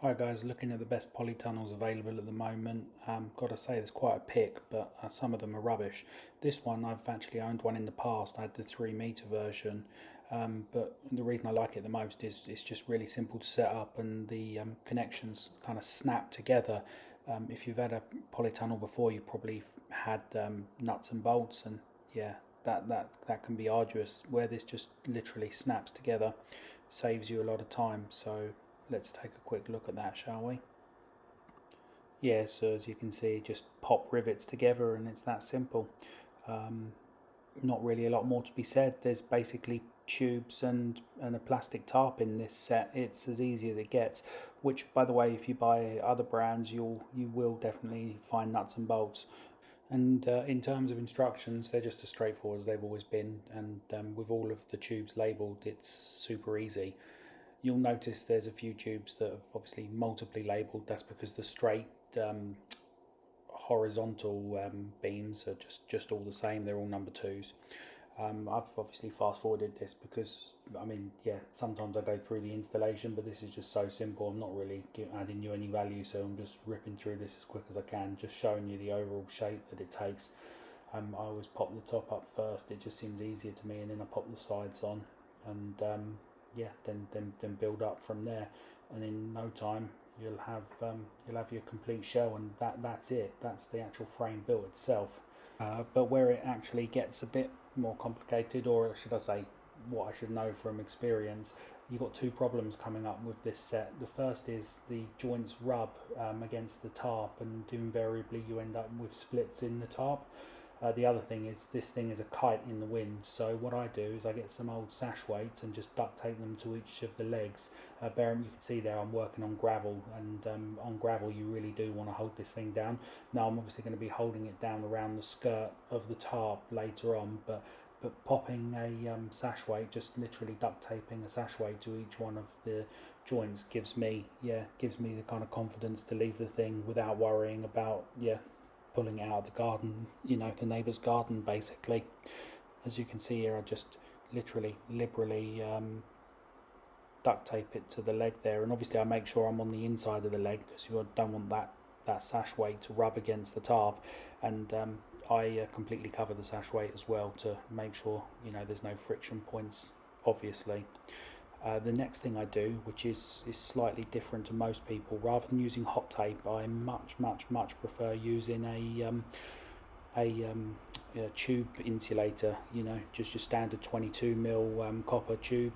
Hi guys, looking at the best polytunnels available at the moment. Got to say there's quite a pick, but some of them are rubbish. This one, I've actually owned one in the past. I had the 3 meter version, but the reason I like it the most is it's just really simple to set up, and the connections kind of snap together. If you've had a polytunnel before, you've probably had nuts and bolts, and yeah, that can be arduous. Where this just literally snaps together, saves you a lot of time. So let's take a quick look at that, shall we? Yeah, so as you can see, just pop rivets together and it's that simple. Um, Not really a lot more to be said. There's basically tubes and a plastic tarp in this set. It's as easy as it gets, which by the way, if you buy other brands, you will definitely find nuts and bolts. And in terms of instructions, they're just as straightforward as they've always been, and with all of the tubes labelled, it's super easy. You'll notice there's a few tubes that have obviously multiply labelled. That's because the straight horizontal beams are just all the same. They're all number twos. I've obviously fast forwarded this because, I mean, yeah, sometimes I go through the installation, but this is just so simple. I'm not really adding you any value, so I'm just ripping through this as quick as I can, just showing you the overall shape that it takes. I always pop the top up first. It just seems easier to me, and then I pop the sides on, and yeah, then build up from there. And in no time, you'll have your complete shell, and that's it. That's the actual frame built itself. But where it actually gets a bit more complicated, or should I say, what I should know from experience, you've got two problems coming up with this set. The first is the joints rub against the tarp, and invariably you end up with splits in the tarp. The other thing is this thing is a kite in the wind, so what I do is I get some old sash weights and just duct tape them to each of the legs. You can see there I'm working on gravel, and on gravel you really do want to hold this thing down. Now I'm obviously going to be holding it down around the skirt of the tarp later on, but popping a sash weight, just literally duct taping a sash weight to each one of the joints gives me the kind of confidence to leave the thing without worrying about pulling it out of the garden, the neighbour's garden basically. As you can see here, I just literally liberally duct tape it to the leg there, and obviously I make sure I'm on the inside of the leg because you don't want that sash weight to rub against the tarp, and I completely cover the sash weight as well to make sure there's no friction points, obviously. The next thing I do, which is slightly different to most people, rather than using hot tape, I much prefer using a tube insulator. Just your standard 22 mm copper tube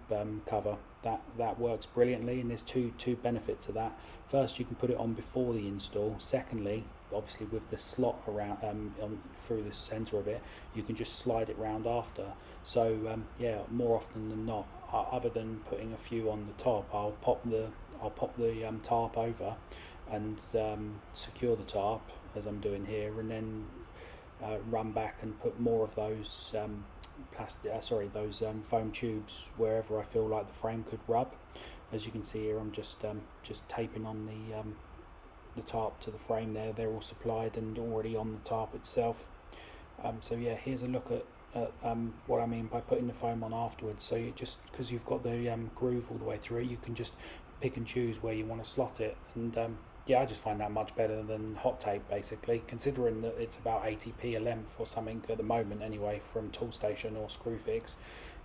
cover. That works brilliantly, and there's two benefits of that. First, you can put it on before the install. Secondly, obviously with the slot around through the center of it, you can just slide it round after. So yeah, more often than not, other than putting a few on the top, I'll pop the tarp over and secure the tarp as I'm doing here, and then run back and put more of those those foam tubes wherever I feel like the frame could rub. As you can see here, I'm just taping on the tarp to the frame there. They're all supplied and already on the tarp itself. So yeah, here's a look at what I mean by putting the foam on afterwards. So you just, because you've got the groove all the way through, you can just pick and choose where you want to slot it, and yeah, I just find that much better than hot tape basically, considering that it's about 80p a length or something at the moment anyway from Toolstation or Screwfix.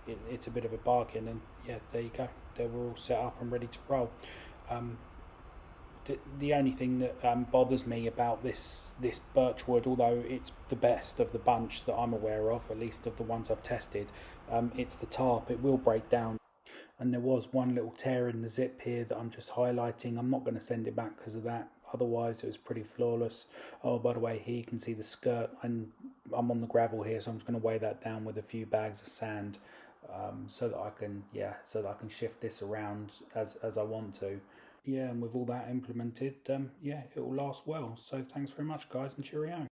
It's a bit of a bargain, and yeah, there you go, they were all set up and ready to roll. The only thing that bothers me about this birchwood, although it's the best of the bunch that I'm aware of, at least of the ones I've tested, it's the tarp. It will break down, and there was one little tear in the zip here that I'm just highlighting. I'm not going to send it back because of that, otherwise it was pretty flawless. Oh, by the way, here you can see the skirt, and I'm on the gravel here, so I'm just going to weigh that down with a few bags of sand, so that I can shift this around as I want to. Yeah, and with all that implemented, yeah, it will last well. So thanks very much, guys, and cheerio.